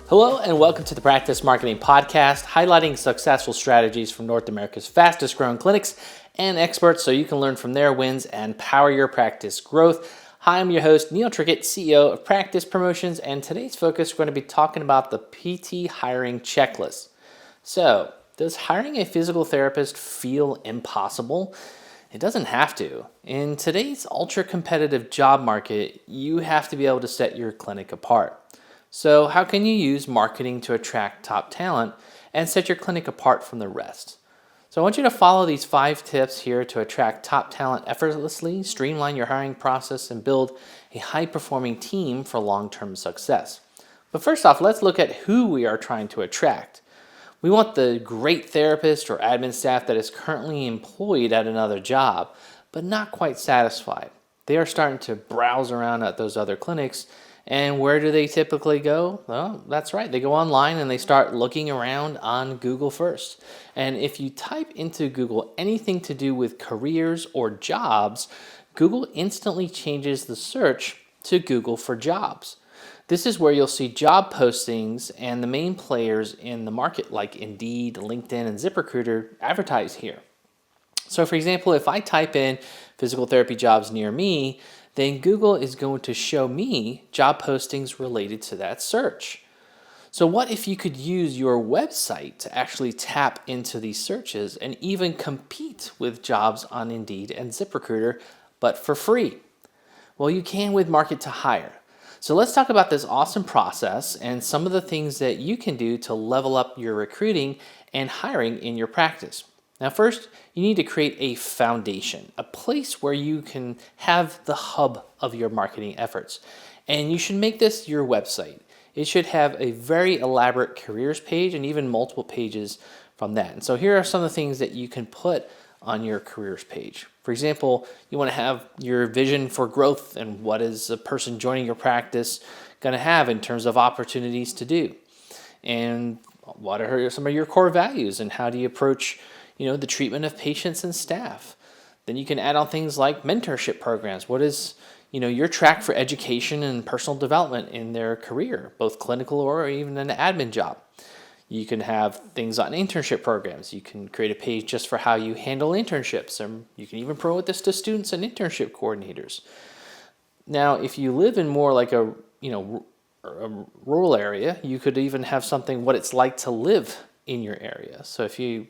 Hello and welcome to the Practice Marketing Podcast, highlighting successful strategies from North America's fastest growing clinics and experts so you can learn from their wins and power your practice growth. Hi, I'm your host, Neil Trickett, CEO of Practice Promotions, and today's focus, we're going to be talking about the PT hiring checklist. So, does hiring a physical therapist feel impossible? It doesn't have to. In today's ultra-competitive job market, you have to be able to set your clinic apart. So how can you use marketing to attract top talent and set your clinic apart from the rest? So I want you to follow these 5 tips here to attract top talent effortlessly, streamline your hiring process, and build a high-performing team for long-term success. But first off, let's look at who we are trying to attract. We want the great therapist or admin staff that is currently employed at another job, but not quite satisfied. They are starting to browse around at those other clinics. And where do they typically go? Well, that's right. They go online and they start looking around on Google first. And if you type into Google anything to do with careers or jobs, Google instantly changes the search to Google for jobs. This is where you'll see job postings and the main players in the market like Indeed, LinkedIn, and ZipRecruiter advertise here. So for example, if I type in physical therapy jobs near me, then Google is going to show me job postings related to that search. So what if you could use your website to actually tap into these searches and even compete with jobs on Indeed and ZipRecruiter, but for free? Well, you can with Market2Hire. So let's talk about this awesome process and some of the things that you can do to level up your recruiting and hiring in your practice. Now first, you need to create a foundation, a place where you can have the hub of your marketing efforts. And you should make this your website. It should have a very elaborate careers page and even multiple pages from that. And so here are some of the things that you can put on your careers page. For example, you want to have your vision for growth and what is a person joining your practice going to have in terms of opportunities to do. And what are some of your core values and how do you approach the treatment of patients and staff. Then you can add on things like mentorship programs. What is, your track for education and personal development in their career, both clinical or even an admin job. You can have things on internship programs. You can create a page just for how you handle internships, and you can even promote this to students and internship coordinators. Now, if you live in more like a rural area, you could even have something what it's like to live in your area. So if you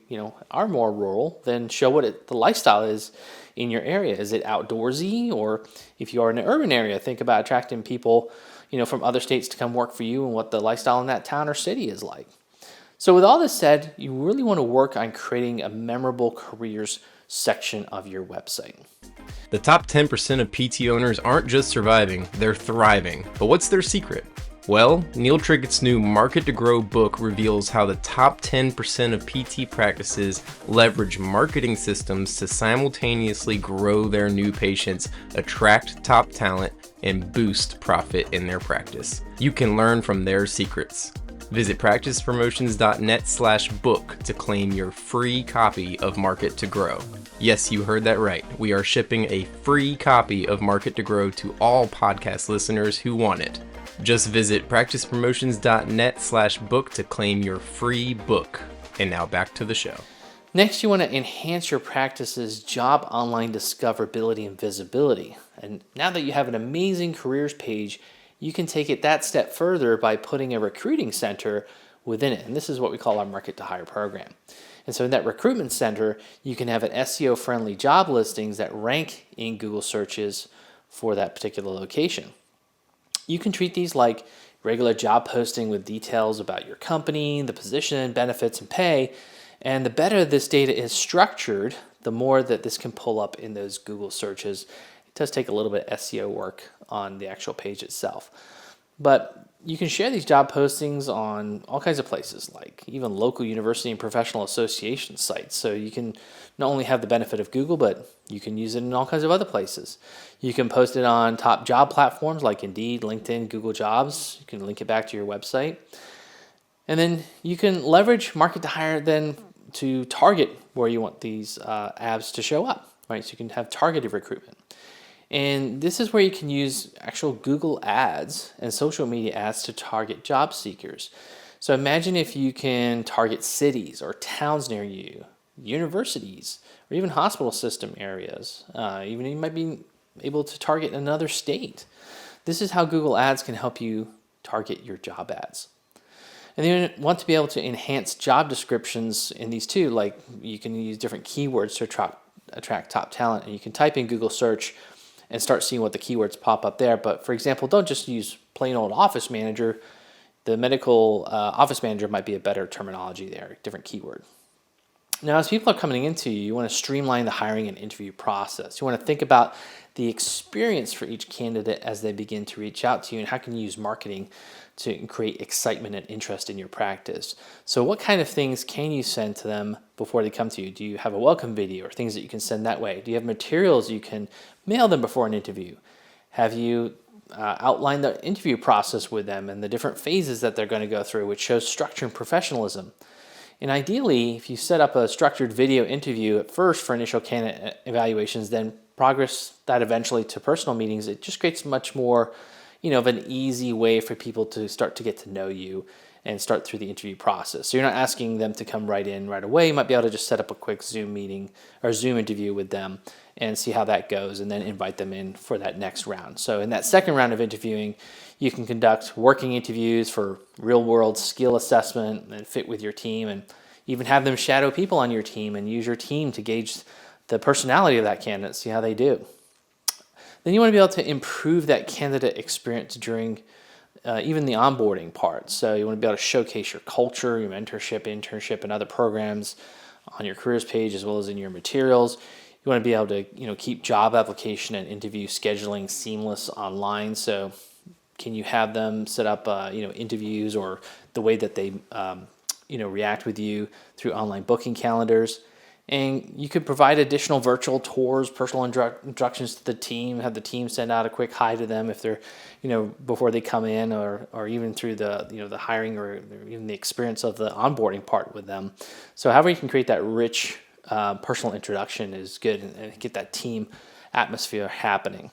are more rural, then show what the lifestyle is in your area. Is it outdoorsy? Or if you are in an urban area, think about attracting people from other states to come work for you and what the lifestyle in that town or city is like. So with all this said, you really want to work on creating a memorable careers section of your website. The top 10% of PT owners aren't just surviving, they're thriving. But what's their secret? Well, Neil Trickett's new Market2Grow book reveals how the top 10% of PT practices leverage marketing systems to simultaneously grow their new patients, attract top talent, and boost profit in their practice. You can learn from their secrets. Visit practicepromotions.net/book to claim your free copy of Market2Grow. Yes, you heard that right. We are shipping a free copy of Market2Grow to all podcast listeners who want it. Just visit practicepromotions.net/book to claim your free book. And now back to the show. Next, you want to enhance your practice's job online discoverability and visibility. And now that you have an amazing careers page, you can take it that step further by putting a recruiting center within it. And this is what we call our Market2Hire program. And so in that recruitment center, you can have an SEO-friendly job listings that rank in Google searches for that particular location. You can treat these like regular job posting with details about your company, the position, benefits, and pay. And the better this data is structured, the more that this can pull up in those Google searches. It does take a little bit of SEO work on the actual page itself. But you can share these job postings on all kinds of places, like even local university and professional association sites. So you can not only have the benefit of Google, but you can use it in all kinds of other places. You can post it on top job platforms like Indeed, LinkedIn, Google Jobs. You can link it back to your website. And then you can leverage Market2Hire then to target where you want these ads to show up, right? So you can have targeted recruitment. And this is where you can use actual Google ads and social media ads to target job seekers. So imagine if you can target cities or towns near you, universities, or even hospital system areas. Even you might be able to target another state. This is how Google Ads can help you target your job ads. And then you want to be able to enhance job descriptions in these too. Like you can use different keywords to attract top talent, and you can type in Google search and start seeing what the keywords pop up there. But for example, don't just use plain old office manager. The medical office manager might be a better terminology there, different keyword. Now, as people are coming into you, you want to streamline the hiring and interview process. You want to think about the experience for each candidate as they begin to reach out to you, and how can you use marketing to create excitement and interest in your practice. So what kind of things can you send to them before they come to you? Do you have a welcome video or things that you can send that way? Do you have materials you can mail them before an interview? Have you outlined the interview process with them and the different phases that they're going to go through, which shows structure and professionalism? And ideally, if you set up a structured video interview at first for initial candidate evaluations, then progress that eventually to personal meetings, it just creates much more, of an easy way for people to start to get to know you and start through the interview process. So you're not asking them to come right in right away. You might be able to just set up a quick Zoom meeting or Zoom interview with them and see how that goes, and then invite them in for that next round. So in that second round of interviewing, you can conduct working interviews for real-world skill assessment and fit with your team, and even have them shadow people on your team and use your team to gauge the personality of that candidate, see how they do. Then you want to be able to improve that candidate experience during even the onboarding part. So you want to be able to showcase your culture, your mentorship, internship, and other programs on your careers page as well as in your materials. You want to be able to keep job application and interview scheduling seamless online. So can you have them set up interviews or the way that they react with you through online booking calendars? And you could provide additional virtual tours, personal instructions to the team, have the team send out a quick hi to them if they're, before they come in, or even through the, the hiring or even the experience of the onboarding part with them. So however you can create that rich personal introduction is good, and get that team atmosphere happening.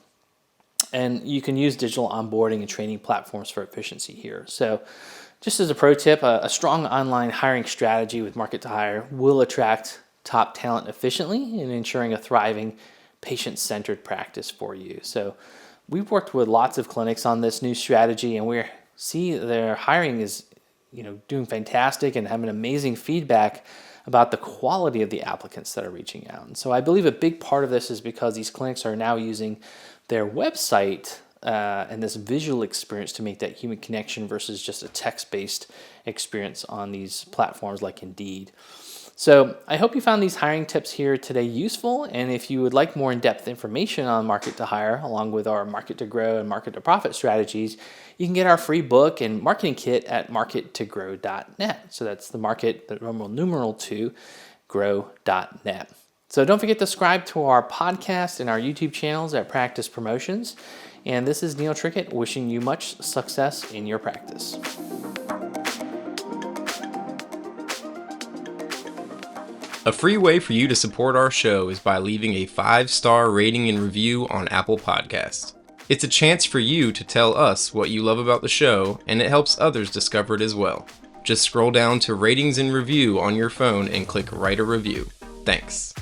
And you can use digital onboarding and training platforms for efficiency here. So just as a pro tip, a strong online hiring strategy with Market2Hire will attract top talent efficiently and ensuring a thriving, patient-centered practice for you. So we've worked with lots of clinics on this new strategy, and we see their hiring is doing fantastic and having amazing feedback about the quality of the applicants that are reaching out. And so I believe a big part of this is because these clinics are now using their website and this visual experience to make that human connection versus just a text-based experience on these platforms like Indeed. So I hope you found these hiring tips here today useful, and if you would like more in-depth information on Market2Hire, along with our Market2Grow and Market2Profit strategies, you can get our free book and marketing kit at Market2Grow.net. So that's the market, the numeral 2, grow.net. So don't forget to subscribe to our podcast and our YouTube channels at Practice Promotions. And this is Neil Trickett wishing you much success in your practice. A free way for you to support our show is by leaving a 5-star rating and review on Apple Podcasts. It's a chance for you to tell us what you love about the show, and it helps others discover it as well. Just scroll down to ratings and review on your phone and click write a review. Thanks.